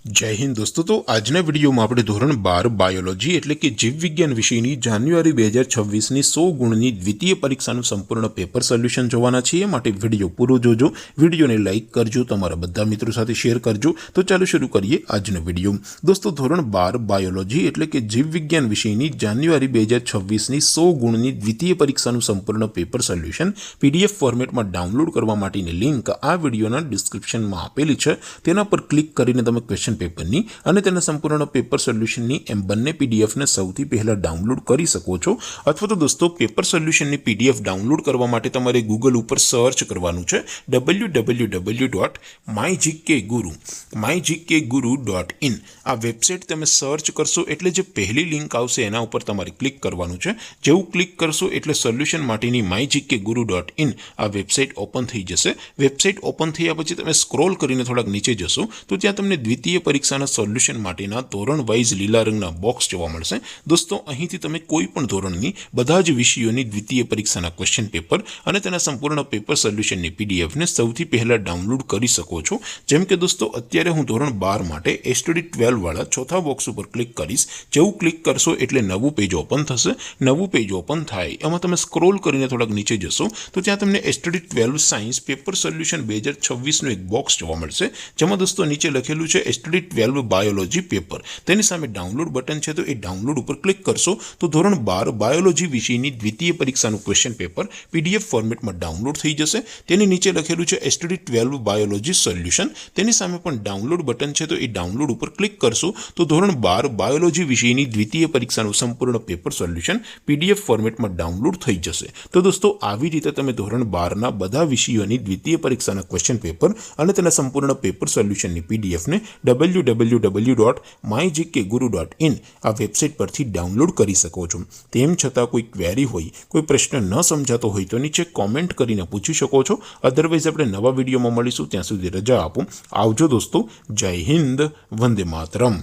जय हिंद दोस्तों। तो आजना विडियो में આપણે ધોરણ 12 બાયોલોજી એટલે કે જીવ વિજ્ઞાન વિષયની જાન્યુઆરી 2026 ની 100 ગુણની દ્વિતીય પરીક્ષાનું સંપૂર્ણ પેપર સોલ્યુશન જોવાના છીએ। માટે વિડિયો પૂરો જોજો, વિડિયોને લાઈક કરજો, તમારા બધા મિત્રો સાથે શેર કરજો। તો ચાલો શરૂ કરીએ આજનો વિડિયો। દોસ્તો ધોરણ 12 બાયોલોજી એટલે કે જીવ વિજ્ઞાન વિષયની જાન્યુઆરી 2026 ની 100 ગુણની દ્વિતીય પરીક્ષાનું સંપૂર્ણ પેપર સોલ્યુશન પીડીએફ ફોર્મેટમાં ડાઉનલોડ કરવા માટેની લિંક આ વિડિયોના ડિસ્ક્રિપ્શનમાં આપેલી છે। તેના પર ક્લિક કરીને તમે ક્વેશ્ચન પેપરની અને તેના સંપૂર્ણ પેપર સોલ્યુશનની એમ બંને પીડીએફને સૌથી પહેલા ડાઉનલોડ કરી શકો છો। અથવા તો દોસ્તો પેપર સોલ્યુશનની પીડીએફ ડાઉનલોડ કરવા માટે તમારે ગૂગલ ઉપર સર્ચ કરવાનું છે www.mygkguru.in। આ વેબસાઇટ તમે સર્ચ કરશો એટલે જે પહેલી લિંક આવશે એના ઉપર તમારે ક્લિક કરવાનું છે। જેવું ક્લિક કરશો એટલે સોલ્યુશન માટેની mygkguru.in આ વેબસાઇટ ઓપન થઈ જશે। વેબસાઇટ ઓપન થયા પછી તમે સ્ક્રોલ કરીને થોડાક નીચે જશો તો ત્યાં તમને દ્વિતીય પરીક્ષાના સોલ્યુશન માટેના ધોરણ વાઇઝ લીલા રંગના બોક્સ જોવા મળશે। દોસ્તો અહીંથી તમે કોઈ પણ ધોરણની બધા જ વિષયોની દ્વિતીય પરીક્ષાના ક્વેશ્ચન પેપર અને તેના સંપૂર્ણ પેપર સોલ્યુશનની પીડીએફને સૌથી પહેલા ડાઉનલોડ કરી શકો છો। જેમ કે દોસ્તો અત્યારે હું ધોરણ 12 માટે એસટીડી 12 વાળા ચોથા બોક્સ ઉપર ક્લિક કરીશ। જેવું ક્લિક કરશો એટલે નવું પેજ ઓપન થશે। નવું પેજ ઓપન થાય એમાં તમે સ્ક્રોલ કરીને થોડાક નીચે જશો તો ત્યાં તમને એસટીડી 12 સાયન્સ પેપર સોલ્યુશન 2026નું એક બોક્સ જોવા મળશે। જેમાં દોસ્તો નીચે લખેલું છે એસટીડી 12 બાયોલોજી પેપર। તેની સામે ડાઉનલોડ બટન છે તો એ ડાઉનલોડ ઉપર ક્લિક કરશો તો ધોરણ 12 બાયોલોજી વિષયની દ્વિતીય પરીક્ષાનું ક્વેશ્ચન પેપર પીડીએફ ફોર્મેટમાં ડાઉનલોડ થઈ જશે। તેની નીચે લખેલું છે એસટીડી 12 બાયોલોજી સોલ્યુશન। તેની સામે પણ ડાઉનલોડ બટન છે તો એ ડાઉનલોડ ઉપર ક્લિક કરશો તો ધોરણ 12 બાયોલોજી વિષયની દ્વિતીય પરીક્ષાનું સંપૂર્ણ પેપર સોલ્યુશન પીડીએફ ફોર્મેટમાં ડાઉનલોડ થઈ જશે। તો દોસ્તો આવી રીતે તમે ધોરણ 12ના બધા વિષયોની દ્વિતીય પરીક્ષાના ક્વેશ્ચન પેપર અને તેના સંપૂર્ણ પેપર સોલ્યુશનની પીડીએફને www.mygkguru.in આ વેબસાઇટ પરથી ડાઉનલોડ કરી શકો છો। તેમ છતાં કોઈ ક્વેરી હોય, કોઈ પ્રશ્ન ન સમજાતો હોય તો નીચે કોમેન્ટ કરીને પૂછી શકો છો। અધરવાઇઝ આપણે નવા વિડીયોમાં મળીશું, ત્યાં સુધી રજા આપો। આવજો દોસ્તો। જય હિન્દ, વંદે માતરમ।